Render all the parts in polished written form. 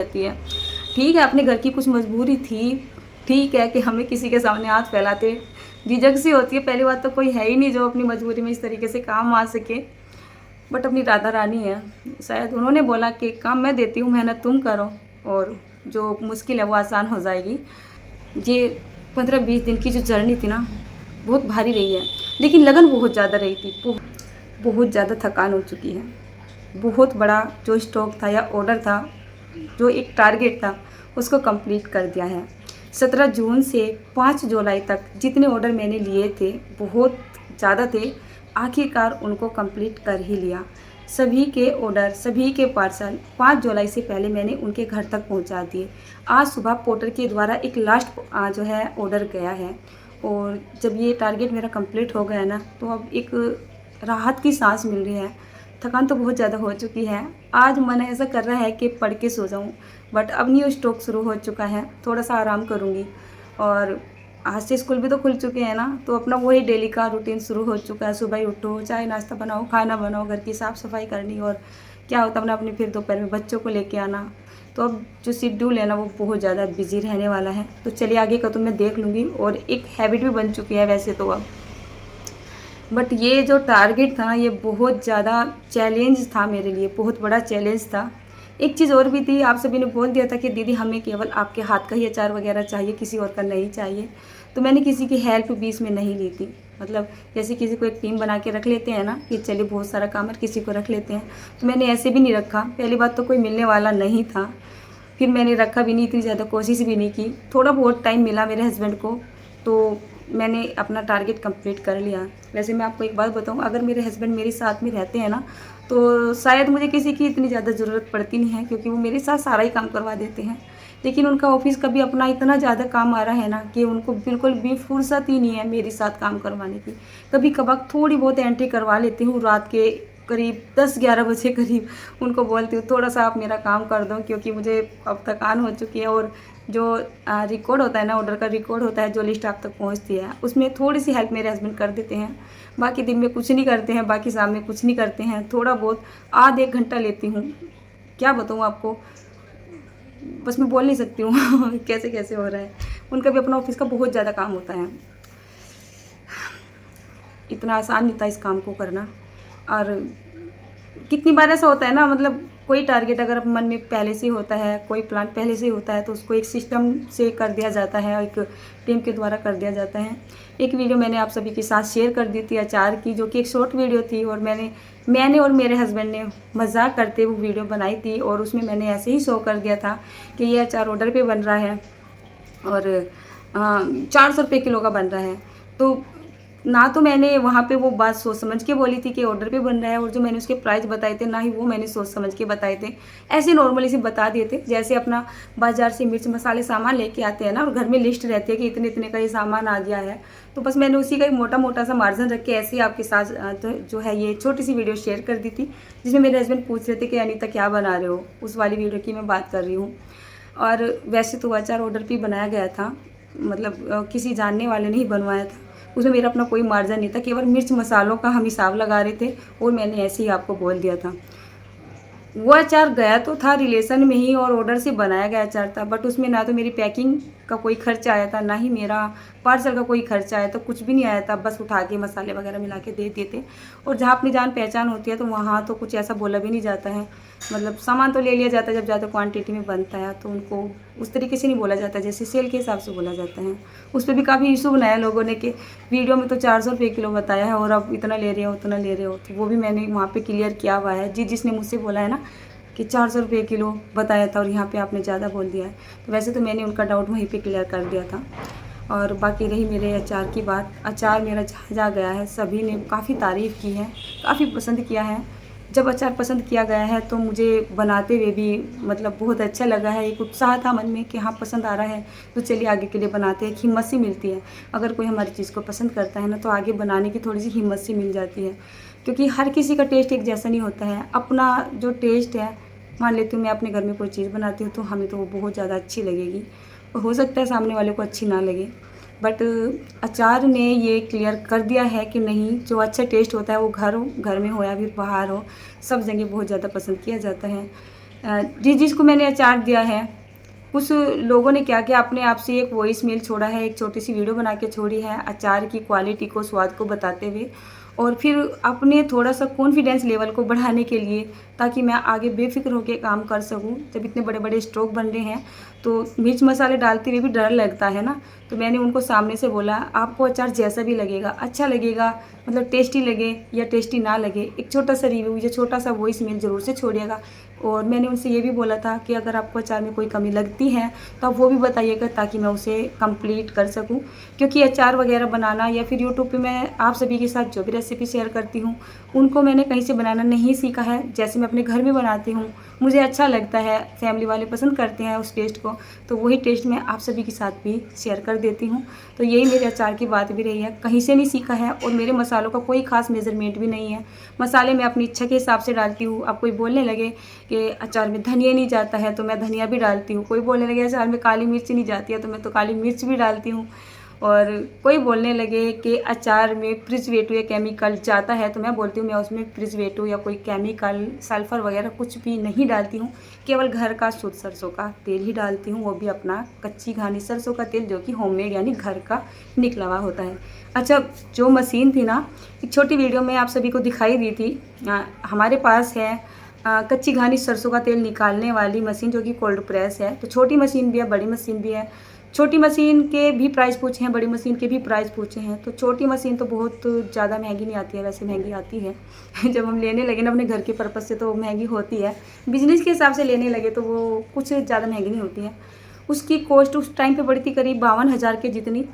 रहती है। ठीक है, अपने घर की कुछ मजबूरी थी, ठीक है कि हमें किसी के सामने हाथ फैलाते झिझक सी होती है। पहली बात तो कोई है ही नहीं जो अपनी मजबूरी में इस तरीके से काम आ सके, बट अपनी राधा रानी है। शायद उन्होंने बोला कि काम मैं देती हूँ, मेहनत तुम करो और जो मुश्किल है वो आसान हो जाएगी। ये 15-20 दिन की जो जर्नी थी ना, बहुत भारी रही है, लेकिन लगन बहुत ज़्यादा रही थी। बहुत ज़्यादा थकान हो चुकी है। बहुत बड़ा जो स्टॉक था या ऑर्डर था, जो एक टारगेट था, उसको कंप्लीट कर दिया है। 17 जून से 5 जुलाई तक जितने ऑर्डर मैंने लिए थे, बहुत ज़्यादा थे, आखिरकार उनको कंप्लीट कर ही लिया। सभी के ऑर्डर, सभी के पार्सल 5 जुलाई से पहले मैंने उनके घर तक पहुंचा दिए। आज सुबह पोर्टर के द्वारा एक लास्ट जो है ऑर्डर गया है, और जब ये टारगेट मेरा कंप्लीट हो गया ना, तो अब एक राहत की सांस मिल रही है। थकान तो बहुत ज़्यादा हो चुकी है। आज मन ऐसा कर रहा है कि पढ़ के सो जाऊं, बट अब न्यू स्टॉक शुरू हो चुका है, थोड़ा सा आराम करूंगी। और आज से स्कूल भी तो खुल चुके हैं ना, तो अपना वही डेली का रूटीन शुरू हो चुका है। सुबह ही उठो, चाय नाश्ता बनाओ, खाना बनाओ, घर की साफ़ सफाई करनी, और क्या होता है अपना अपनी फिर दोपहर में बच्चों को लेके आना। तो अब जो शेड्यूल है ना, वो बहुत ज़्यादा बिजी रहने वाला है। तो चलिए आगे का तो मैं देख लूँगी, और एक हैबिट भी बन चुकी है वैसे तो अब। बट ये जो टारगेट था ना, ये बहुत ज़्यादा चैलेंज था मेरे लिए, बहुत बड़ा चैलेंज था। एक चीज़ और भी थी, आप सभी ने बोल दिया था कि दीदी हमें केवल आपके हाथ का ही अचार वगैरह चाहिए, किसी और का नहीं चाहिए। तो मैंने किसी की हेल्प भी इसमें नहीं ली थी। मतलब जैसे किसी को एक टीम बना के रख लेते हैं ना कि चलिए बहुत सारा काम है, किसी को रख लेते हैं, तो मैंने ऐसे भी नहीं रखा। पहली बात तो कोई मिलने वाला नहीं था, फिर मैंने रखा भी नहीं, इतनी ज़्यादा कोशिश भी नहीं की। थोड़ा बहुत टाइम मिला मेरे हस्बैंड को, तो मैंने अपना टारगेट कंप्लीट कर लिया। वैसे मैं आपको एक बात बताऊं, अगर मेरे हस्बैंड मेरे साथ में रहते हैं ना, तो शायद मुझे किसी की इतनी ज़्यादा ज़रूरत पड़ती नहीं है, क्योंकि वो मेरे साथ सारा ही काम करवा देते हैं। लेकिन उनका ऑफिस का भी अपना इतना ज़्यादा काम आ रहा है ना, कि उनको बिल्कुल भी फुर्सत ही नहीं है मेरे साथ काम करवाने की। कभी कभार थोड़ी बहुत एंट्री करवा लेती हूँ, रात के करीब 10-11 बजे करीब उनको बोलती हूँ थोड़ा सा आप मेरा काम कर दो, क्योंकि मुझे अब थकान हो चुकी है। और जो रिकॉर्ड होता है ना, ऑर्डर का रिकॉर्ड होता है, जो लिस्ट आप तक पहुंचती है, उसमें थोड़ी सी हेल्प मेरे हस्बैंड कर देते हैं। बाकी दिन में कुछ नहीं करते हैं, बाकी शाम में कुछ नहीं करते हैं। थोड़ा बहुत आध एक घंटा लेती हूँ। क्या बताऊँ आपको, बस मैं बोल नहीं सकती हूँ कैसे कैसे हो रहा है। उनका भी अपना ऑफिस का बहुत ज़्यादा काम होता है, इतना आसान नहीं था इस काम को करना। और कितनी बार ऐसा होता है ना, मतलब कोई टारगेट अगर मन में पहले से होता है, कोई प्लान पहले से होता है, तो उसको एक सिस्टम से कर दिया जाता है, एक टीम के द्वारा कर दिया जाता है। एक वीडियो मैंने आप सभी के साथ शेयर कर दी थी अचार की, जो कि एक शॉर्ट वीडियो थी, और मैंने और मेरे हस्बैंड ने मजाक करते वो वीडियो बनाई थी। और उसमें मैंने ऐसे ही शो कर दिया था कि ये अचार ऑर्डर पे बन रहा है, और 400 रुपये किलो का बन रहा है। तो ना तो मैंने वहाँ पे वो बात सोच समझ के बोली थी कि ऑर्डर पे बन रहा है, और जो मैंने उसके प्राइस बताए थे, ना ही वो मैंने सोच समझ के बताए थे। ऐसे नॉर्मली से बता दिए थे, जैसे अपना बाजार से मिर्च मसाले सामान लेके आते हैं ना, और घर में लिस्ट रहती है कि इतने इतने का ये सामान आ गया है। तो बस मैंने उसी का एक मोटा मोटा सा मार्जिन रख के ऐसे ही आपके साथ जो है ये छोटी सी वीडियो शेयर कर दी थी, जिसमें मेरे हस्बैंड पूछ रहे थे कि अनीता क्या बना रहे हो, उस वाली वीडियो की मैं बात कर रही हूँ। और वैसे तो अचार ऑर्डर पे बनाया गया था, मतलब किसी जानने वाले ने ही बनवाया था। उसमें मेरा अपना कोई मार्जिन नहीं था, केवल मिर्च मसालों का हम हिसाब लगा रहे थे, और मैंने ऐसे ही आपको बोल दिया था। वो अचार गया तो था रिलेशन में ही, और ऑर्डर से बनाया गया अचार था, बट उसमें ना तो मेरी पैकिंग का कोई खर्चा आया था, ना ही मेरा पार्सल का कोई खर्चा आया था, कुछ भी नहीं आया था। बस उठा के मसाले वगैरह मिला के दे देते थे। और जहाँ अपनी जान पहचान होती है, तो वहाँ तो कुछ ऐसा बोला भी नहीं जाता है। मतलब सामान तो ले लिया जाता है जब ज़्यादा क्वांटिटी में बनता है, तो उनको उस तरीके से नहीं बोला जाता, जैसे सेल के हिसाब से बोला जाता है। उस पर भी काफ़ी इशू बनाया लोगों ने कि वीडियो में तो 400 रुपये किलो बताया है, और अब इतना ले रहे हो उतना ले रहे हो। तो वो भी मैंने वहाँ पे क्लियर किया हुआ है। जिसने मुझसे बोला है ना कि 400 रुपये किलो बताया था, और यहाँ पे आपने ज़्यादा बोल दिया है, तो वैसे तो मैंने उनका डाउट वहीं पे क्लियर कर दिया था। और बाकी रही मेरे अचार की बात, अचार मेरा जहाँ जहाँ गया है सभी ने काफ़ी तारीफ़ की है, काफ़ी पसंद किया है। जब अचार पसंद किया गया है, तो मुझे बनाते हुए भी मतलब बहुत अच्छा लगा है। एक उत्साह था मन में कि हाँ पसंद आ रहा है, तो चलिए आगे के लिए बनाते हैं। एक हिम्मत सी मिलती है, अगर कोई हमारी चीज़ को पसंद करता है ना, तो आगे बनाने की थोड़ी सी हिम्मत सी मिल जाती है। क्योंकि हर किसी का टेस्ट एक जैसा नहीं होता है। अपना जो टेस्ट है, मान लेती हूँ मैं अपने घर में कोई चीज़ बनाती हूँ, तो हमें तो वो बहुत ज़्यादा अच्छी लगेगी, और हो सकता है सामने वाले को अच्छी ना लगे। बट अचार ने ये क्लियर कर दिया है कि नहीं, जो अच्छा टेस्ट होता है वो घर में हो या फिर बाहर हो, सब जगह बहुत ज़्यादा पसंद किया जाता है। जिस जिसको मैंने अचार दिया है, कुछ लोगों ने क्या किया, अपने आप से एक वॉइस मेल छोड़ा है, एक छोटी सी वीडियो बना के छोड़ी है अचार की क्वालिटी को, स्वाद को बताते हुए। और फिर अपने थोड़ा सा कॉन्फिडेंस लेवल को बढ़ाने के लिए, ताकि मैं आगे बेफिक्र होकर काम कर सकूं। जब इतने बड़े बड़े स्ट्रोक बन रहे हैं तो मिर्च मसाले डालते हुए भी डर लगता है ना। तो मैंने उनको सामने से बोला, आपको अचार जैसा भी लगेगा, अच्छा लगेगा, मतलब टेस्टी लगे या टेस्टी ना लगे, एक छोटा सा रिव्यू या छोटा सा वॉइस मेल ज़रूर से छोड़िएगा। और मैंने उनसे ये भी बोला था कि अगर आपको अचार में कोई कमी लगती है तो आप वो भी बताइएगा, ताकि मैं उसे कंप्लीट कर सकूं। क्योंकि अचार वगैरह बनाना या फिर यूट्यूब पे मैं आप सभी के साथ जो भी रेसिपी शेयर करती हूँ, उनको मैंने कहीं से बनाना नहीं सीखा है। जैसे मैं अपने घर में बनाती हूँ, मुझे अच्छा लगता है, फैमिली वाले पसंद करते हैं उस टेस्ट को, तो वही टेस्ट मैं आप सभी के साथ भी शेयर कर देती हूँ। तो यही मेरे अचार की बात भी रही है, कहीं से नहीं सीखा है। और मेरे मसालों का कोई ख़ास मेज़रमेंट भी नहीं है। मसाले मैं अपनी इच्छा के हिसाब से डालती हूँ। अब कोई बोलने लगे कि अचार में धनिया नहीं जाता है तो मैं धनिया भी डालती हूँ, कोई बोलने लगे अचार में काली मिर्च नहीं जाती है तो मैं तो काली मिर्च भी डालती हूँ। और कोई बोलने लगे कि अचार में प्रिजर्वेटिव या केमिकल जाता है तो मैं बोलती हूँ मैं उसमें प्रिजर्वेटिव या कोई केमिकल, सल्फ़र वगैरह कुछ भी नहीं डालती हूँ। केवल घर का शुद्ध सरसों का तेल ही डालती हूँ, वो भी अपना कच्ची घानी सरसों का तेल, जो कि होममेड यानी घर का निकला हुआ होता है। अच्छा, जो मशीन थी ना, एक छोटी वीडियो में आप सभी को दिखाई दी थी, हमारे पास है कच्ची घानी सरसों का तेल निकालने वाली मशीन, जो कि कोल्ड प्रेस है। तो छोटी मशीन भी है, बड़ी मशीन भी है। छोटी मशीन के भी प्राइस पूछे हैं, बड़ी मशीन के भी प्राइस पूछे हैं। तो छोटी मशीन तो बहुत ज़्यादा महंगी नहीं आती है, वैसे महंगी आती है जब हम लेने लगे ना अपने घर के पर्पज़ से तो महंगी होती है। बिजनेस के हिसाब से लेने लगे तो वो कुछ ज़्यादा महंगी नहीं होती है। उसकी कॉस्ट उस टाइम पे पड़ी थी करीब 52,000 के जितनी।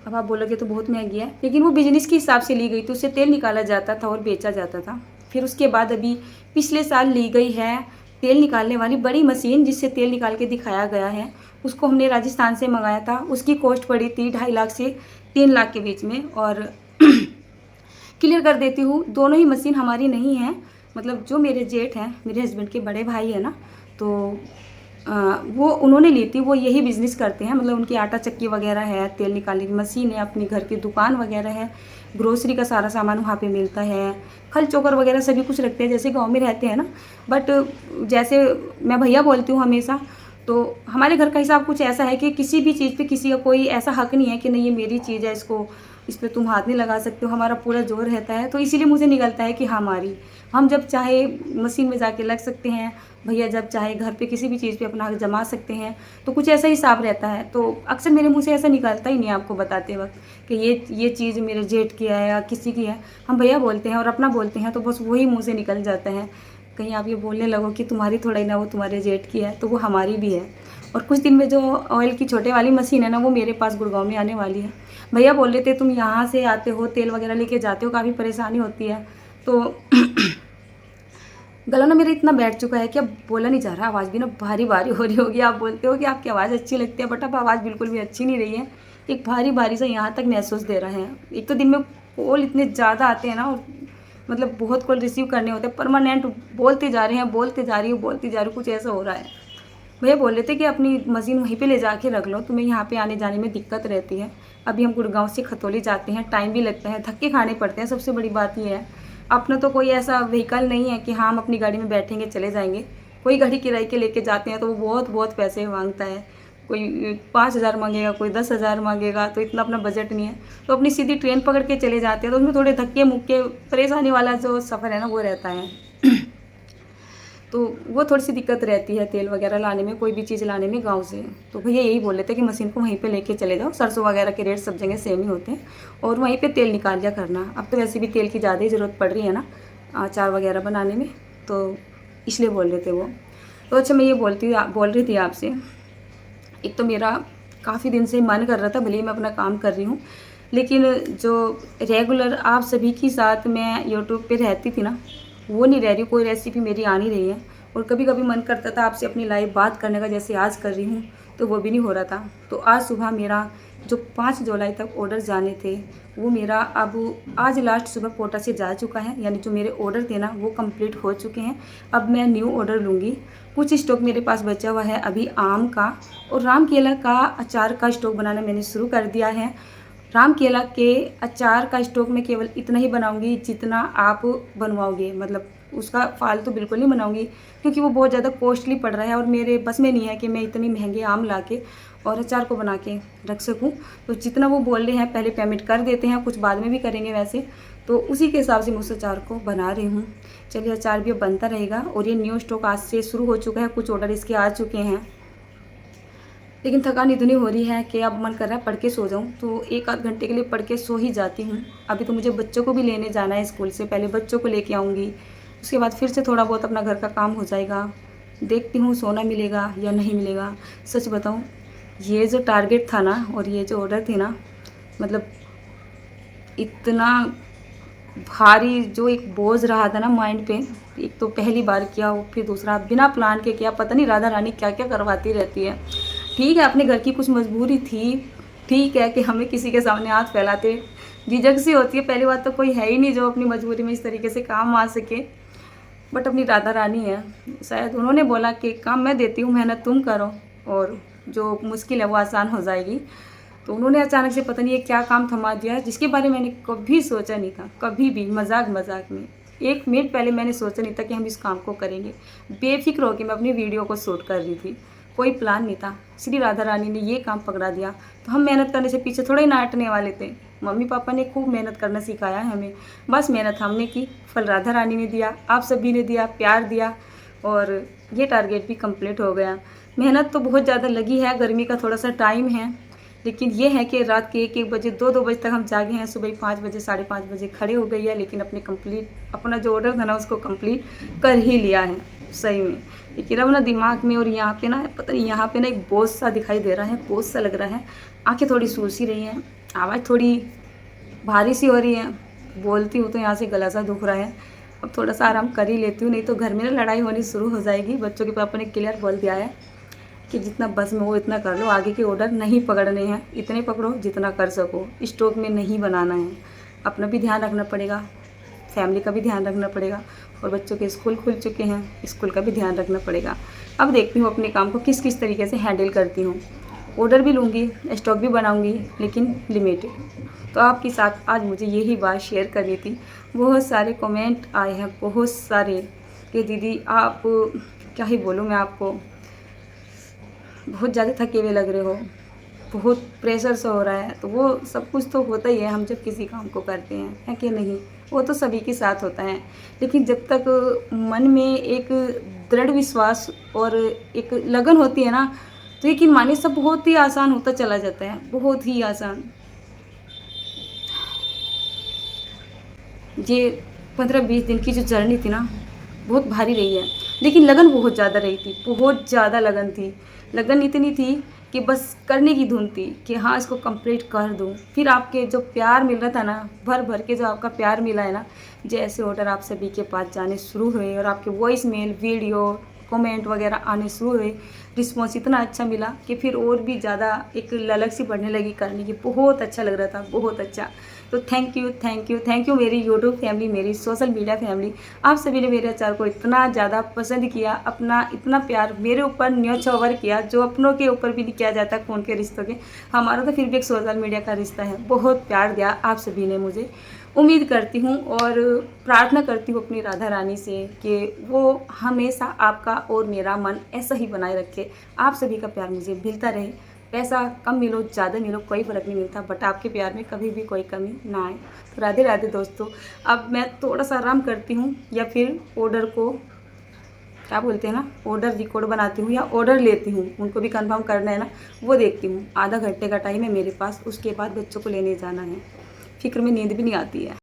अब आप बोलोगे तो बहुत महंगी है, लेकिन वो बिजनेस के हिसाब से ली गई थी, उससे तेल निकाला जाता था और बेचा जाता था। फिर उसके बाद अभी पिछले साल ली गई है तेल निकालने वाली बड़ी मशीन, जिससे तेल निकाल के दिखाया गया है। उसको हमने राजस्थान से मंगाया था। उसकी कॉस्ट पड़ी थी 2.5 लाख से 3 लाख के बीच में। और क्लियर कर देती हूँ, दोनों ही मशीन हमारी नहीं है। मतलब जो मेरे जेठ हैं, मेरे हस्बैंड के बड़े भाई है ना, तो वो उन्होंने ली थी। वो यही बिज़नेस करते हैं, मतलब उनकी आटा चक्की वगैरह है, तेल निकालने की मशीन है, अपनी घर की दुकान वगैरह है, ग्रोसरी का सारा सामान वहाँ पे मिलता है, खल चोकर वगैरह सभी कुछ रखते हैं जैसे गांव में रहते हैं ना। बट जैसे मैं भैया बोलती हूँ हमेशा, तो हमारे घर का हिसाब कुछ ऐसा है कि किसी भी चीज़ पे किसी का कोई ऐसा हक नहीं है कि नहीं ये मेरी चीज़ है, इसको इस पर तुम हाथ नहीं लगा सकते हो। हमारा पूरा जोर रहता है, तो इसीलिए मुझे निकलता है कि हमारी, हम जब चाहे मशीन में जाके लग सकते हैं, भैया जब चाहे घर पे किसी भी चीज़ पे अपना हक जमा सकते हैं। तो कुछ ऐसा हिसाब रहता है। तो अक्सर मेरे मुंह से ऐसा निकलता ही नहीं है आपको बताते वक्त कि ये चीज़ मेरे जेठ की है या किसी की है। हम भैया बोलते हैं और अपना बोलते हैं तो बस वही मुँह से निकल जाता है। कहीं आप ये बोलने लगो कि तुम्हारी थोड़ा ही ना, वो तुम्हारे जेठ की है, तो वो हमारी भी है। और कुछ दिन में जो ऑयल की छोटे वाली मशीन है ना, वो मेरे पास गुड़गांव में आने वाली है। भैया बोल रहे थे तुम यहाँ से आते हो, तेल वगैरह लेके जाते हो, काफ़ी परेशानी होती है। तो गला ना मेरा इतना बैठ चुका है कि अब बोला नहीं जा रहा, आवाज़ भी ना भारी भारी हो रही होगी। आप बोलते हो कि आपकी आवाज़ अच्छी लगती है, बट अब आवाज़ बिल्कुल भी अच्छी नहीं रही है। एक भारी भारी सा यहाँ तक महसूस दे रहा है। एक तो दिन में कॉल इतने ज़्यादा आते हैं ना, और मतलब बहुत कॉल रिसीव करने होते हैं, परमानेंट बोलते जा रहे हैं, बोलते जा रही हूँ, बोलते जा रही हूँ, कुछ ऐसा हो रहा है। भैया बोल रहे थे कि अपनी मशीन वहीं पे ले जाके रख लो, तुम्हें यहाँ पे आने जाने में दिक्कत रहती है। अभी हम गुड़गांव से खतौली जाते हैं, टाइम भी लगता है, धक्के खाने पड़ते हैं, सबसे बड़ी बात ये है। अपना तो कोई ऐसा व्हीकल नहीं है कि हाँ हम अपनी गाड़ी में बैठेंगे चले जाएंगे। कोई गाड़ी किराए के लेके जाते हैं तो वो बहुत बहुत पैसे मांगता है। कोई 5,000 मांगेगा, कोई 10,000 मांगेगा, तो इतना अपना बजट नहीं है। तो अपनी सीधी ट्रेन पकड़ के चले जाते हैं, तो उसमें थोड़े धक्के मुक्के परेशानी वाला जो सफ़र है ना, वो रहता है। तो वो थोड़ी सी दिक्कत रहती है तेल वगैरह लाने में, कोई भी चीज़ लाने में गांव से। तो भैया यही बोल रहे थे कि मशीन को वहीं पे लेके चले जाओ, सरसों वगैरह के रेट सब जगह सेम ही होते हैं, और वहीं पे तेल निकाल लिया करना। अब तो वैसे भी तेल की ज़्यादा ही ज़रूरत पड़ रही है ना अचार वगैरह बनाने में, तो इसलिए बोल रहे थे वो। तो अच्छा, मैं ये बोल रही थी आपसे, एक तो मेरा काफ़ी दिन से मन कर रहा था, भले ही मैं अपना काम कर रही हूँ, लेकिन जो रेगुलर आप सभी के साथ मैं यूट्यूब पे रहती थी ना, वो नहीं रह रही। कोई रेसिपी मेरी आ नहीं रही है। और कभी कभी मन करता था आपसे अपनी लाइव बात करने का, जैसे आज कर रही हूँ, तो वो भी नहीं हो रहा था। तो आज सुबह मेरा जो 5 जुलाई तक ऑर्डर जाने थे, वो मेरा अब आज लास्ट सुबह कोटा से जा चुका है। यानी जो मेरे ऑर्डर थे ना, वो कंप्लीट हो चुके हैं। अब मैं न्यू ऑर्डर लूँगी। कुछ स्टॉक मेरे पास बचा हुआ है अभी आम का, और राम केला का अचार का स्टॉक बनाना मैंने शुरू कर दिया है। राम केला के अचार का स्टॉक मैं केवल इतना ही बनाऊंगी जितना आप बनवाओगे, मतलब उसका फालतू बिल्कुल नहीं बनाऊंगी, क्योंकि वो बहुत ज़्यादा कॉस्टली पड़ रहा है और मेरे बस में नहीं है कि मैं इतनी महंगे आम ला के और अचार को बना के रख सकूं। तो जितना वो बोल रहे हैं पहले पेमेंट कर देते हैं, कुछ बाद में भी करेंगे वैसे, तो उसी के हिसाब से मैं उस अचार को बना रही हूँ। चलिए अचार भी अब बनता रहेगा। और ये न्यू स्टॉक आज से शुरू हो चुका है, कुछ ऑर्डर इसके आ चुके हैं, लेकिन थकान इतनी हो रही है कि अब मन कर रहा है पढ़ के सो जाऊं, तो एक आध घंटे के लिए पढ़ के सो ही जाती हूं। अभी तो मुझे बच्चों को भी लेने जाना है स्कूल से, पहले बच्चों को लेके आऊँगी, उसके बाद फिर से थोड़ा बहुत अपना घर का काम हो जाएगा। देखती हूँ सोना मिलेगा या नहीं मिलेगा। सच बताऊँ, ये जो टारगेट था ना और ये जो ऑर्डर थे ना, मतलब इतना भारी जो एक बोझ रहा था ना माइंड पे, एक तो पहली बार किया, वो फिर दूसरा बिना प्लान के किया। पता नहीं राधा रानी क्या क्या करवाती रहती है। ठीक है अपने घर की कुछ मजबूरी थी, ठीक है कि हमें किसी के सामने हाथ फैलाते झिझक सी होती है। पहली बात तो कोई है ही नहीं जो अपनी मजबूरी में इस तरीके से काम आ सके, बट अपनी राधा रानी है। शायद उन्होंने बोला कि काम मैं देती हूँ, मेहनत तुम करो और जो मुश्किल है वो आसान हो जाएगी। तो उन्होंने अचानक से पता नहीं ये क्या काम थमा दिया है, जिसके बारे में मैंने कभी सोचा नहीं था, कभी भी। मजाक मजाक में 1 मिनट पहले मैंने सोचा नहीं था कि हम इस काम को करेंगे। बेफिक्र होकर मैं अपनी वीडियो को शूट कर रही थी, कोई प्लान नहीं था। श्री राधा रानी ने ये काम पकड़ा दिया, तो हम मेहनत करने से पीछे थोड़ा ही नाटने वाले थे। मम्मी पापा ने खूब मेहनत करना सिखाया है हमें, बस मेहनत हमने की, फल राधा रानी ने दिया, आप सभी ने दिया, प्यार दिया, और ये टारगेट भी कंप्लीट हो गया। मेहनत तो बहुत ज़्यादा लगी है, गर्मी का थोड़ा सा टाइम है, लेकिन ये है कि रात के 1-1 बजे 2-2 बजे तक हम जागे हैं, सुबह 5 बजे 5:30 बजे खड़े हो गई है, लेकिन अपना जो ऑर्डर था ना उसको कंप्लीट कर ही लिया है सही में। लेकिन अब ना दिमाग में और यहाँ पे ना पता नहीं, यहाँ पे ना एक बोझ सा दिखाई दे रहा है, बोझ सा लग रहा है। आंखें थोड़ी सूज सी रही हैं, आवाज़ थोड़ी भारी सी हो रही है, बोलती हूँ तो यहाँ से गला सा दुख रहा है। अब थोड़ा सा आराम कर ही लेती हूँ, नहीं तो घर में ना लड़ाई होनी शुरू हो जाएगी। बच्चों के पापा ने क्लियर बोल दिया है कि जितना बस में वो इतना कर लो, आगे के ऑर्डर नहीं पकड़ने हैं, इतने पकड़ो जितना कर सको, स्टॉक में नहीं बनाना है। अपना भी ध्यान रखना पड़ेगा, फैमिली का भी ध्यान रखना पड़ेगा, और बच्चों के स्कूल खुल चुके हैं, स्कूल का भी ध्यान रखना पड़ेगा। अब देखती हूँ अपने काम को किस किस तरीके से हैंडल करती हूँ। ऑर्डर भी लूँगी, स्टॉक भी बनाऊँगी, लेकिन लिमिटेड। तो आपके साथ आज मुझे यही बात शेयर करनी थी। बहुत सारे कमेंट आए हैं, बहुत सारे, कि दीदी आप क्या ही बोलूँ मैं आपको, बहुत ज़्यादा थके हुए लग रहे हो, बहुत प्रेशर सा हो रहा है। तो वो सब कुछ तो होता ही है हम जब किसी काम को करते हैं, है कि नहीं? वो तो सभी के साथ होता है, लेकिन जब तक मन में एक दृढ़ विश्वास और एक लगन होती है ना, तो यकीन मानिए सब बहुत ही आसान होता चला जाता है, बहुत ही आसान। ये 15-20 दिन की जो जर्नी थी ना, बहुत भारी रही है, लेकिन लगन बहुत ज़्यादा रही थी, बहुत ज़्यादा लगन थी। लगन इतनी थी कि बस करने की धुन थी कि हाँ इसको कंप्लीट कर दूँ। फिर आपके जो प्यार मिल रहा था ना, भर भर के जो आपका प्यार मिला है ना, जैसे ऑर्डर आप सभी के पास जाने शुरू हुए और आपके वॉइस मेल, वीडियो, कमेंट वगैरह आने शुरू हुए, रिस्पॉन्स इतना अच्छा मिला कि फिर और भी ज़्यादा एक ललक सी बढ़ने लगी करने की। बहुत अच्छा लग रहा था, बहुत अच्छा। तो thank you thank you thank you मेरी यूट्यूब फैमिली, मेरी सोशल मीडिया फैमिली। आप सभी ने मेरे अचार को इतना ज़्यादा पसंद किया, अपना इतना प्यार मेरे ऊपर न्योछावर किया, जो अपनों के ऊपर भी नहीं किया जाता खून के रिश्तों के, हमारा तो फिर भी एक सोशल मीडिया का रिश्ता है। बहुत प्यार दिया आप सभी ने मुझे। उम्मीद करती हूँ और प्रार्थना करती हूँ अपनी राधा रानी से कि वो हमेशा आपका और मेरा मन ऐसा ही बनाए रखे। आप सभी का प्यार मुझे मिलता रहे, पैसा कम मिलो ज़्यादा मिलो कोई फ़र्क नहीं मिलता, बट आपके प्यार में कभी भी कोई कमी ना आए। तो राधे राधे दोस्तों। अब मैं थोड़ा सा आराम करती हूँ, या फिर ऑर्डर को क्या बोलते हैं ना, ऑर्डर रिकॉर्ड बनाती हूँ या ऑर्डर लेती हूँ, उनको भी कंफर्म करना है ना, वो देखती हूँ। आधा घंटे का टाइम है मेरे पास, उसके बाद बच्चों को लेने जाना है। फिक्र में नींद भी नहीं आती है।